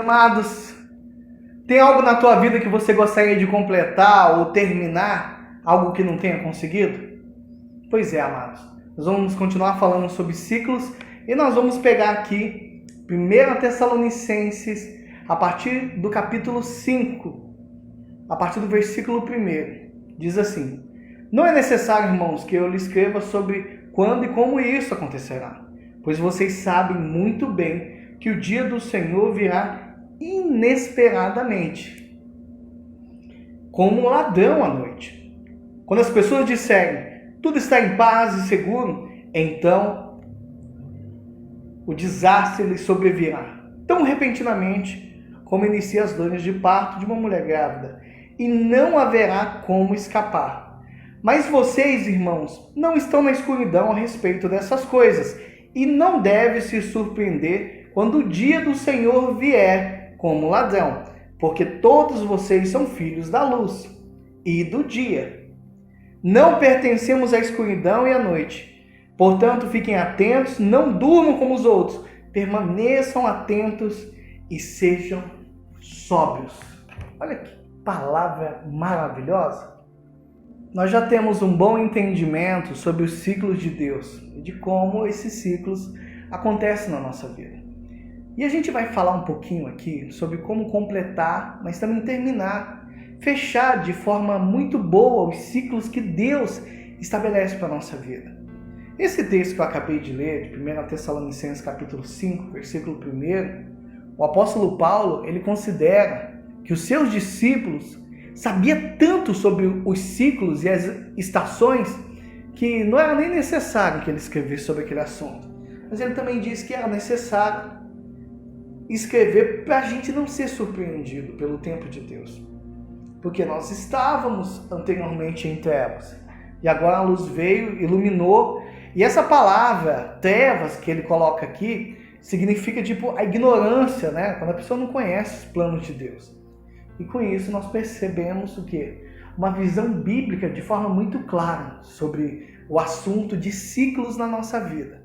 Amados, tem algo na tua vida que você gostaria de completar ou terminar? Algo que não tenha conseguido? Pois é, amados. Nós vamos continuar falando sobre ciclos e nós vamos pegar aqui 1 Tessalonicenses, a partir do capítulo 5, a partir do versículo 1. Diz assim: Não é necessário, irmãos, que eu lhe escreva sobre quando e como isso acontecerá, pois vocês sabem muito bem que o dia do Senhor virá inesperadamente, como um ladrão à noite. Quando as pessoas disserem, tudo está em paz e seguro, então o desastre lhes sobrevirá tão repentinamente como inicia as dores de parto de uma mulher grávida, e não haverá como escapar. Mas vocês, irmãos, não estão na escuridão a respeito dessas coisas, e não devem se surpreender quando o dia do Senhor vier como ladrão, porque todos vocês são filhos da luz e do dia. Não pertencemos à escuridão e à noite. Portanto, fiquem atentos, não durmam como os outros, permaneçam atentos e sejam sóbrios. Olha que palavra maravilhosa. Nós já temos um bom entendimento sobre os ciclos de Deus e de como esses ciclos acontecem na nossa vida. E a gente vai falar um pouquinho aqui sobre como completar, mas também terminar, fechar de forma muito boa os ciclos que Deus estabelece para a nossa vida. Esse texto que eu acabei de ler, de 1 Tessalonicenses capítulo 5, versículo 1, o apóstolo Paulo, ele considera que os seus discípulos sabiam tanto sobre os ciclos e as estações que não era nem necessário que ele escrevesse sobre aquele assunto. Mas ele também diz que era necessário escrever para a gente não ser surpreendido pelo tempo de Deus. Porque nós estávamos anteriormente em trevas. E agora a luz veio, iluminou. E essa palavra, trevas, que ele coloca aqui, significa tipo a ignorância, né? Quando a pessoa não conhece os planos de Deus. E com isso nós percebemos o quê? Uma visão bíblica de forma muito clara sobre o assunto de ciclos na nossa vida.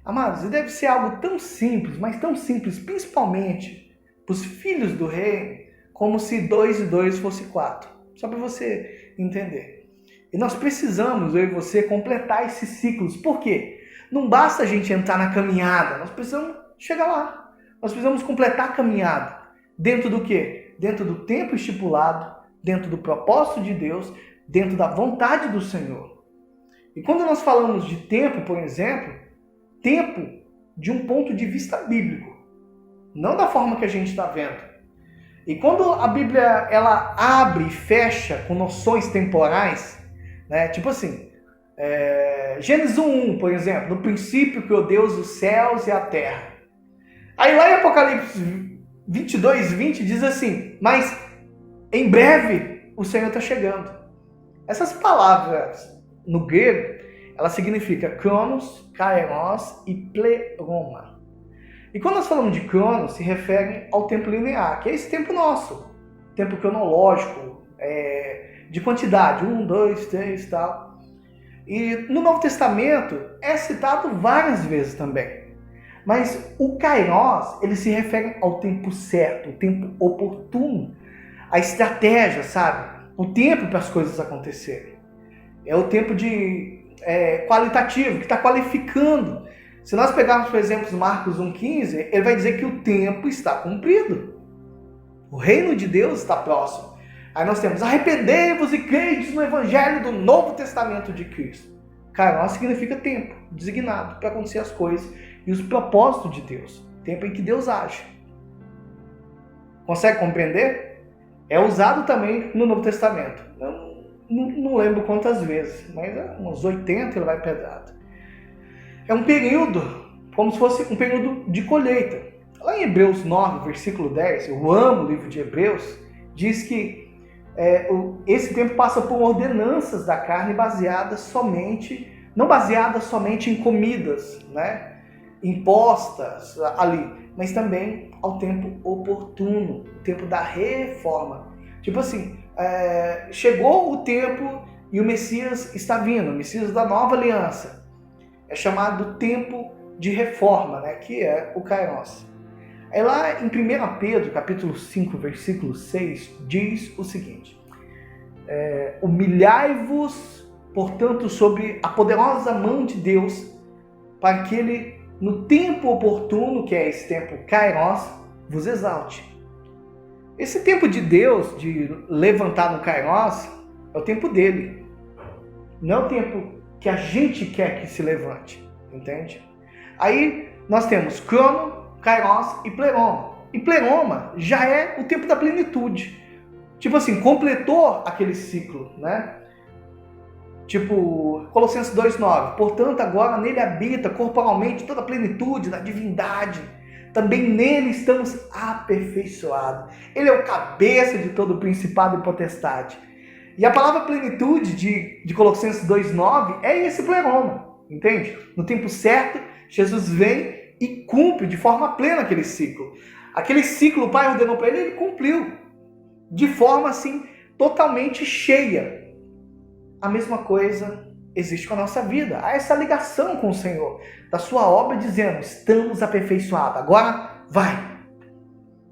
Amados, e deve ser algo tão simples, mas tão simples, principalmente para os filhos do rei, como se 2 e 2 fosse 4. Só para você entender. E nós precisamos, eu e você, completar esses ciclos. Por quê? Não basta a gente entrar na caminhada, nós precisamos chegar lá. Nós precisamos completar a caminhada. Dentro do quê? Dentro do tempo estipulado, dentro do propósito de Deus, dentro da vontade do Senhor. E quando nós falamos de tempo, por exemplo, tempo de um ponto de vista bíblico, não da forma que a gente está vendo. E quando a Bíblia ela abre e fecha com noções temporais, né? Tipo assim, Gênesis 1, por exemplo, no princípio criou Deus os céus e a terra. Aí lá em Apocalipse 22, 20 diz assim, mas em breve o Senhor está chegando. Essas palavras no grego, ela significa Cronos, Kairos e Pleroma. E quando nós falamos de Cronos, se refere ao tempo linear, que é esse tempo nosso, tempo cronológico, de quantidade, 1, 2, 3 e tal. E no Novo Testamento é citado várias vezes também. Mas o Kairos, ele se refere ao tempo certo, o tempo oportuno, a estratégia, sabe? O tempo para as coisas acontecerem. É o tempo qualitativo, que está qualificando. Se nós pegarmos, por exemplo, Marcos 1,15, ele vai dizer que o tempo está cumprido. O reino de Deus está próximo. Aí nós temos, arrependei-vos e credes no evangelho do Novo Testamento de Cristo. Kairos significa tempo, designado para acontecer as coisas e os propósitos de Deus. Tempo em que Deus age. Consegue compreender? É usado também no Novo Testamento. Não lembro quantas vezes, mas uns 80 ele vai pedrado. É um período, como se fosse um período de colheita. Lá em Hebreus 9, versículo 10, eu amo o livro de Hebreus, diz que esse tempo passa por ordenanças da carne não baseadas somente em comidas, né, impostas ali, mas também ao tempo oportuno, o tempo da reforma. Tipo assim, chegou o tempo e o Messias está vindo, o Messias da nova aliança. É chamado tempo de reforma, né, que é o Kairos. Aí lá em 1 Pedro, capítulo 5, versículo 6, diz o seguinte: humilhai-vos, portanto, sob a poderosa mão de Deus, para que Ele, no tempo oportuno, que é esse tempo Kairos, vos exalte. Esse tempo de Deus, de levantar no Kairos, é o tempo dele. Não é o tempo que a gente quer que se levante, entende? Aí nós temos crono, Kairos e pleroma. E pleroma já é o tempo da plenitude. Tipo assim, completou aquele ciclo, né? Tipo, Colossenses 2,9. Portanto, agora nele habita corporalmente toda a plenitude da divindade. Também nele estamos aperfeiçoados. Ele é o cabeça de todo o principado e potestade. E a palavra plenitude de Colossenses 2,9 é esse pleroma, entende? No tempo certo, Jesus vem e cumpre de forma plena aquele ciclo. Aquele ciclo o Pai ordenou para ele, ele cumpriu. De forma assim, totalmente cheia. A mesma coisa existe com a nossa vida. Há essa ligação com o Senhor, da sua obra, dizendo, estamos aperfeiçoados, agora vai.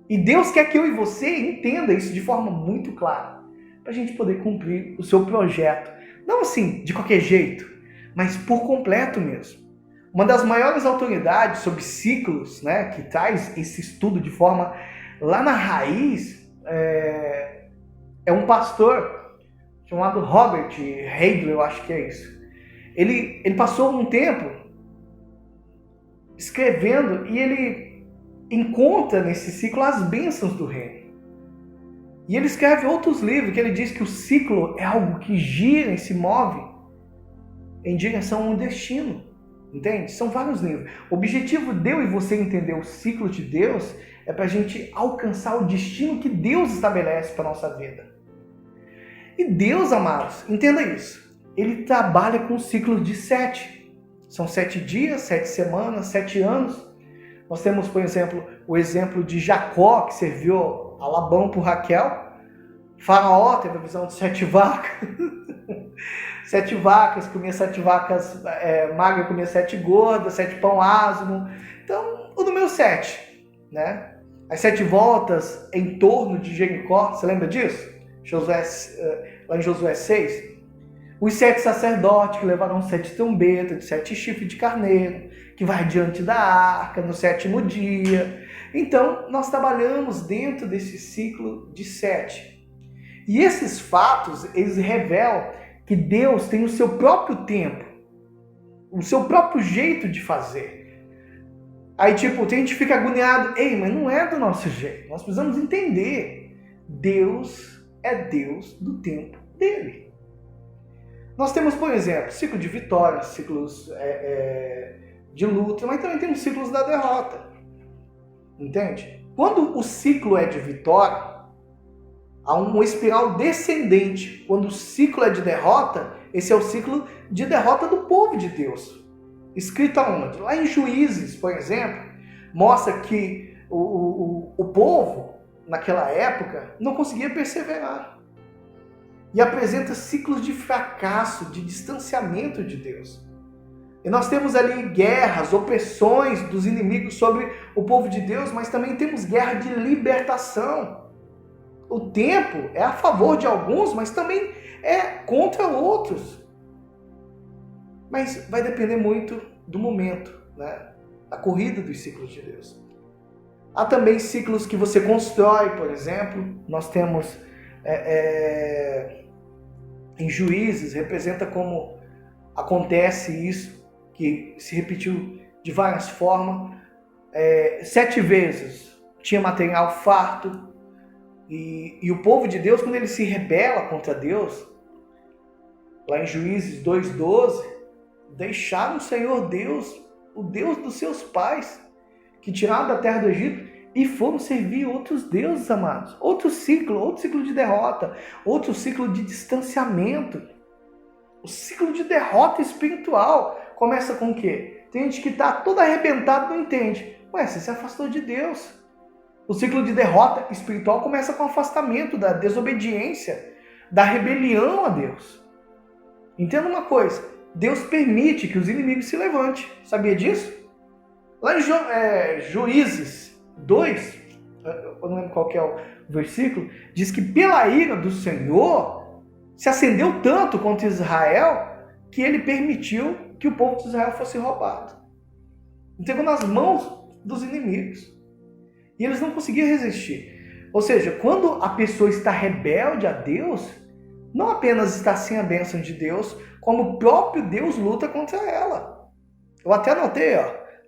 E Deus quer que eu e você entenda isso de forma muito clara, para a gente poder cumprir o seu projeto. Não assim, de qualquer jeito, mas por completo mesmo. Uma das maiores autoridades sobre ciclos, né, que traz esse estudo de forma lá na raiz, é um pastor chamado Robert Heidler, eu acho que é isso. Ele passou um tempo escrevendo e ele encontra nesse ciclo as bênçãos do reino. E ele escreve outros livros que ele diz que o ciclo é algo que gira e se move em direção a um destino. Entende? São vários livros. O objetivo de eu e você entender o ciclo de Deus é para a gente alcançar o destino que Deus estabelece para a nossa vida. E Deus, amados, entenda isso. Ele trabalha com ciclos de 7. São 7 dias, 7 semanas, 7 anos. Nós temos, por exemplo, o exemplo de Jacó, que serviu a Labão por Raquel. Faraó teve a visão de 7 vacas. 7 vacas, comia 7 vacas magras, comia 7 gordas, 7 pão asmo. Então, o número 7, né? As 7 voltas em torno de Jericó, você lembra disso? Lá em Josué 6. Os 7 sacerdotes que levaram 7 trombetas, 7 chifres de carneiro, que vai diante da arca no 7º dia. Então, nós trabalhamos dentro desse ciclo de 7. E esses fatos, eles revelam que Deus tem o seu próprio tempo, o seu próprio jeito de fazer. Aí, tipo, tem gente que fica agoniado. Ei, mas não é do nosso jeito. Nós precisamos entender. Deus é Deus do tempo dele. Nós temos, por exemplo, ciclo de vitória, ciclos de luta, mas também temos ciclos da derrota. Entende? Quando o ciclo é de vitória, há uma espiral descendente. Quando o ciclo é de derrota, esse é o ciclo de derrota do povo de Deus. Escrito aonde? Lá em Juízes, por exemplo, mostra que o povo, naquela época, não conseguia perseverar. E apresenta ciclos de fracasso, de distanciamento de Deus. E nós temos ali guerras, opressões dos inimigos sobre o povo de Deus, mas também temos guerra de libertação. O tempo é a favor de alguns, mas também é contra outros. Mas vai depender muito do momento, né? Da corrida dos ciclos de Deus. Há também ciclos que você constrói, por exemplo. Nós temos em Juízes, representa como acontece isso, que se repetiu de várias formas. 7 vezes tinha material farto. E o povo de Deus, quando ele se rebela contra Deus, lá em Juízes 2,12, deixaram o Senhor Deus, o Deus dos seus pais, que tiraram da terra do Egito e foram servir outros deuses, amados. Outro ciclo de derrota, outro ciclo de distanciamento. O ciclo de derrota espiritual começa com o quê? Tem gente que está todo arrebentado e não entende. Ué, você se afastou de Deus. O ciclo de derrota espiritual começa com o afastamento, da desobediência, da rebelião a Deus. Entenda uma coisa, Deus permite que os inimigos se levantem. Sabia disso? Lá em Juízes 2, eu não lembro qual que é o versículo, diz que pela ira do Senhor se acendeu tanto contra Israel que ele permitiu que o povo de Israel fosse roubado. Entregou nas mãos dos inimigos. E eles não conseguiam resistir. Ou seja, quando a pessoa está rebelde a Deus, não apenas está sem a bênção de Deus, como o próprio Deus luta contra ela. Eu até anotei,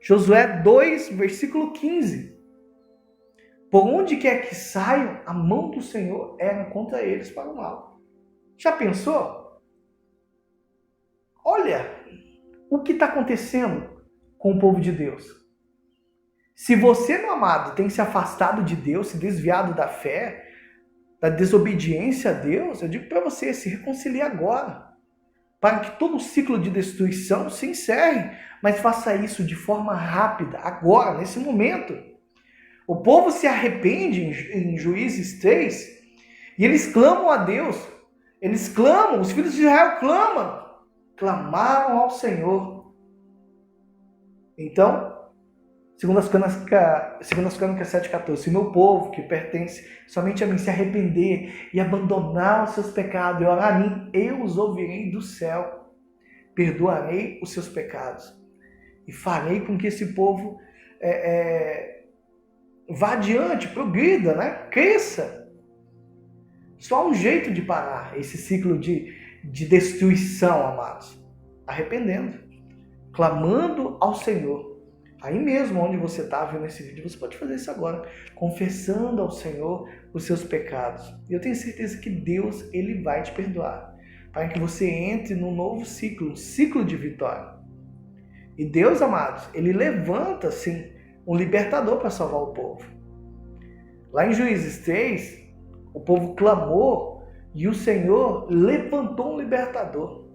Josué 2, versículo 15. Por onde quer que saiam, a mão do Senhor era contra eles para o mal. Já pensou? Olha o que está acontecendo com o povo de Deus. Se você, meu amado, tem se afastado de Deus, se desviado da fé, da desobediência a Deus, eu digo para você, se reconcilie agora, para que todo o ciclo de destruição se encerre, mas faça isso de forma rápida, agora, nesse momento. O povo se arrepende em Juízes 3, e eles clamam a Deus, eles clamam, os filhos de Israel clamaram ao Senhor. Então, Segundo as Crônicas 7,14, se meu povo, que pertence somente a mim, se arrepender e abandonar os seus pecados e orar a mim, eu os ouvirei do céu, perdoarei os seus pecados e farei com que esse povo vá adiante, progrida, cresça. Só há um jeito de parar esse ciclo de destruição, amados, arrependendo, clamando ao Senhor. Aí mesmo onde você está vendo esse vídeo, você pode fazer isso agora, confessando ao Senhor os seus pecados. E eu tenho certeza que Deus, Ele vai te perdoar, para que você entre num novo ciclo, um ciclo de vitória. E Deus, amados, Ele levanta, sim, um libertador para salvar o povo. Lá em Juízes 3, o povo clamou e o Senhor levantou um libertador.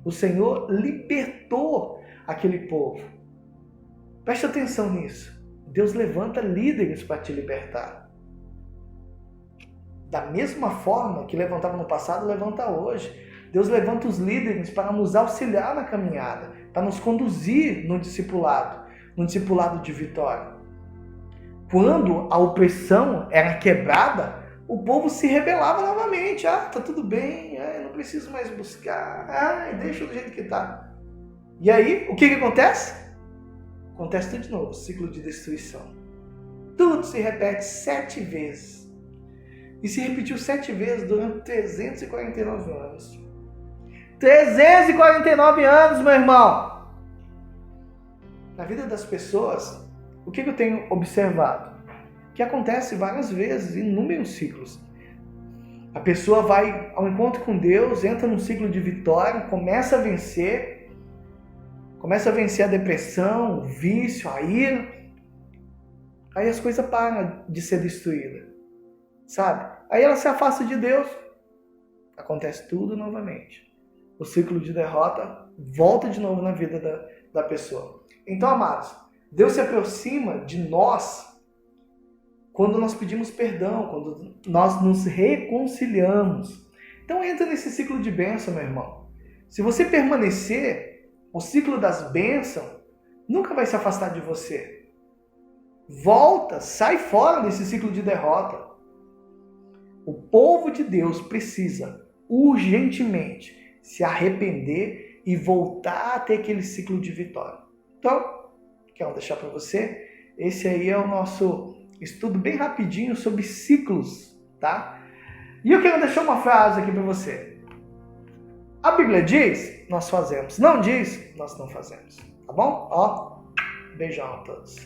O Senhor libertou aquele povo. Preste atenção nisso. Deus levanta líderes para te libertar. Da mesma forma que levantava no passado, levanta hoje. Deus levanta os líderes para nos auxiliar na caminhada, para nos conduzir no discipulado de vitória. Quando a opressão era quebrada, o povo se rebelava novamente. Tá tudo bem, eu não preciso mais buscar, deixa do jeito que está. E aí, o que acontece? Acontece tudo de novo, ciclo de destruição. Tudo se repete 7 vezes. E se repetiu 7 vezes durante 349 anos. 349 anos, meu irmão! Na vida das pessoas, o que eu tenho observado? Que acontece várias vezes, inúmeros ciclos. A pessoa vai ao encontro com Deus, entra num ciclo de vitória, começa a vencer a depressão, o vício, a ira. Aí as coisas param de ser destruídas, sabe? Aí ela se afasta de Deus. Acontece tudo novamente. O ciclo de derrota volta de novo na vida da pessoa. Então, amados, Deus se aproxima de nós quando nós pedimos perdão, quando nós nos reconciliamos. Então entra nesse ciclo de bênção, meu irmão. Se você permanecer, o ciclo das bênçãos nunca vai se afastar de você. Volta, sai fora desse ciclo de derrota. O povo de Deus precisa urgentemente se arrepender e voltar a ter aquele ciclo de vitória. Então, quero deixar para você, esse aí é o nosso estudo bem rapidinho sobre ciclos, tá? E eu quero deixar uma frase aqui para você. A Bíblia diz, nós fazemos. Não diz, nós não fazemos. Tá bom? Beijão a todos.